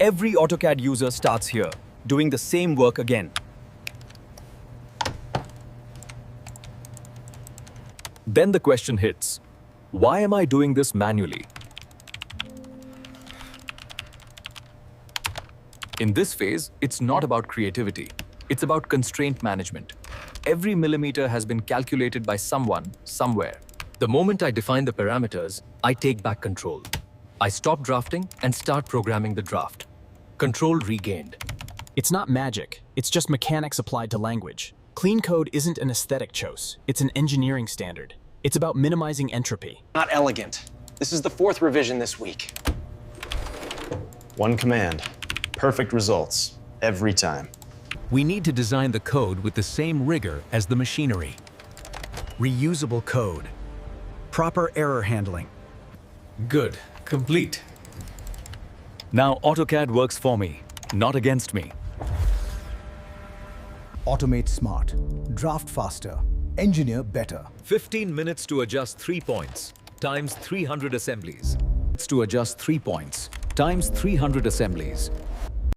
Every AutoCAD user starts here, doing the same work again. Then the question hits, why am I doing this manually? In this phase, it's not about creativity. It's about constraint management. Every millimeter has been calculated by someone, somewhere. The moment I define the parameters, I take back control. I stop drafting and start programming the draft. Control regained. It's not magic, it's just mechanics applied to language. Clean code isn't an aesthetic chose, it's an engineering standard. It's about minimizing entropy. Not elegant. This is the 4th revision this week. One command. Perfect results. Every time. We need to design the code with the same rigor as the machinery. Reusable code. Proper error handling. Good. Complete. Now AutoCAD works for me, not against me. Automate smart. Draft faster. Engineer better. 15 minutes to adjust 3 points, times 300 assemblies. To adjust 3 points, times 300 assemblies.